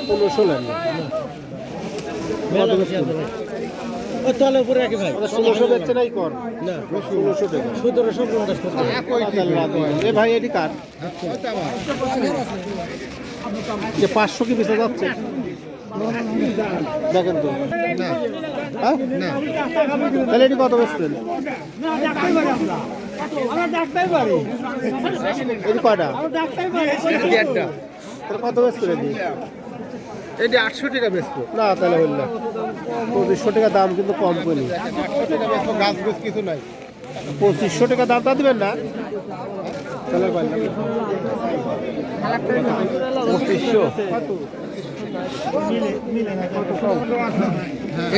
1500 নেন তলে উপরে রাখি ভাই 1600 বেচছে নাই কর না 1600 টাকা 1750 এ ভাই এটি কার যে 500 কি বেচা যাচ্ছে দেখেন তো হ্যাঁ না তাহলে এটি কত বেচছেন এটি কয়টা একটা তাহলে কত বেচছেন এটি 800 টাকা বেচবো না তাহলে হইল না 2500 টাকা দাম কিন্তু কম করি 800 টাকা বেচবো গাছ বেচ কিছু নাই 2500 টাকা দামটা দিবেন না তাহলে পারলাম 2500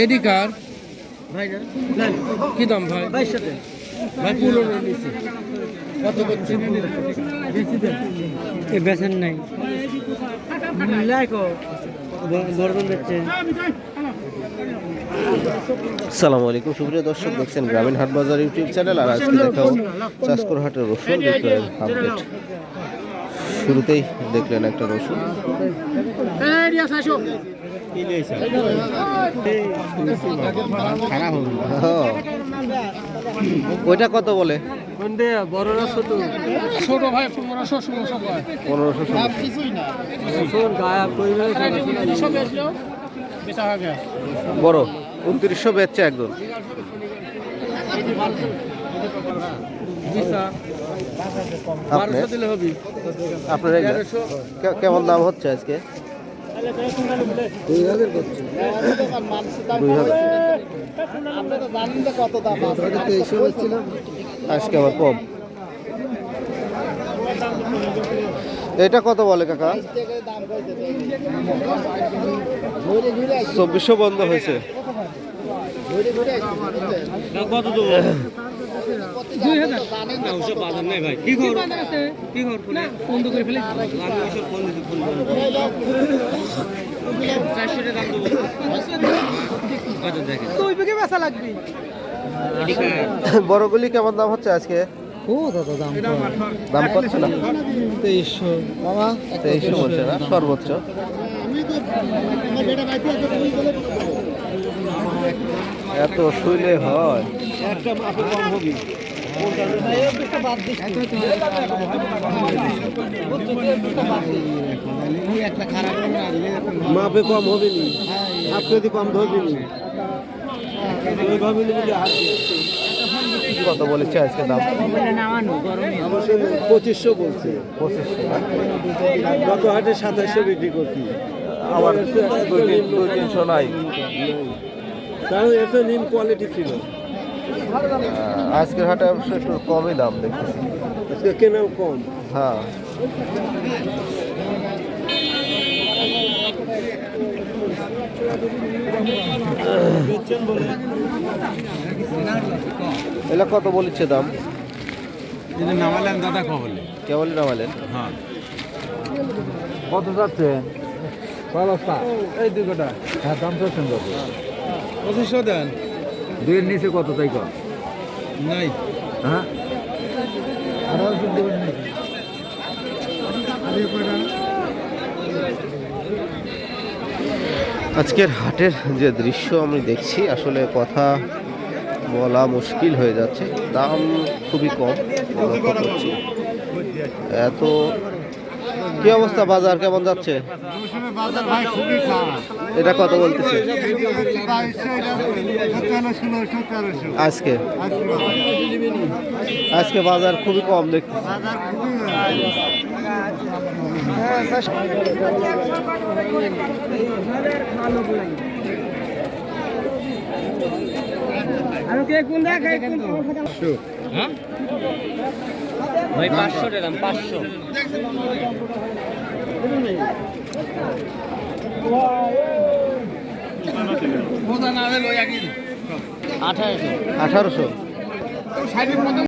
এডি কার ভাই না কি দাম ভাই 2200 ভাই পুরো নিছি কত করছেন বেশি দেন এ বেচেন নাই লাইকো আসসালামু আলাইকুম সুপ্রিয় দর্শক দেখছেন গ্রামীণ হাট বাজার ইউটিউব চ্যানেল আর আজকে দেখাও চাষকর হাটের রসুন বিক্রয়ের আপডেট শুরুতেই দেখলেন একটা রসুন ওইটা কত বলে ছোট ভাই 1500 বড় 2900 বেচছে একদম আপনার কেমন দাম হচ্ছে আজকে 2000 করছে 2000 আজকে আবার কম এটা কত বলে কাকা 2400 বন্ধ হয়েছে কত দেবো 2000 বড়গুলি কেমন দাম হচ্ছে আজকে দাম করছে না 2300 বলছে না সর্বোচ্চ এত শুইলে হয় একটা মাপে কম হবে মাপে কম হবে নি হাফ কেজি কম ধরবি নি কত বলেছে আজকে দাম 2500 বলছে 2500 গত হাটে 2700 বিক্রি করছি আবার 200-300 নাই কারণ এত নিম কোয়ালিটি ছিল আজকের হাটে অবশ্য একটু কমই দাম দেখতেছি আজকে কেনাও কম হ্যাঁ এলা কত বলেছে দাম নামালেন দাদা কবলে কেবল নামালেন হ্যাঁ কত যাচ্ছে এই দুই গোটা হ্যাঁ দাম তো সুন্দর 2500 দেন দুইয়ের নিচে কত তাই কর নাই হ্যাঁ আজকের হাটের যে দৃশ্য আমি দেখছি আসলে কথা বলা মুশকিল হয়ে যাচ্ছে দাম খুবই কম লক্ষ্য করছি এত কি অবস্থা বাজার কেমন যাচ্ছে এটা কত বলতেছে আজকে আজকে বাজার খুবই কম দেখতে ভাই 500 টাকা দাম 500 1800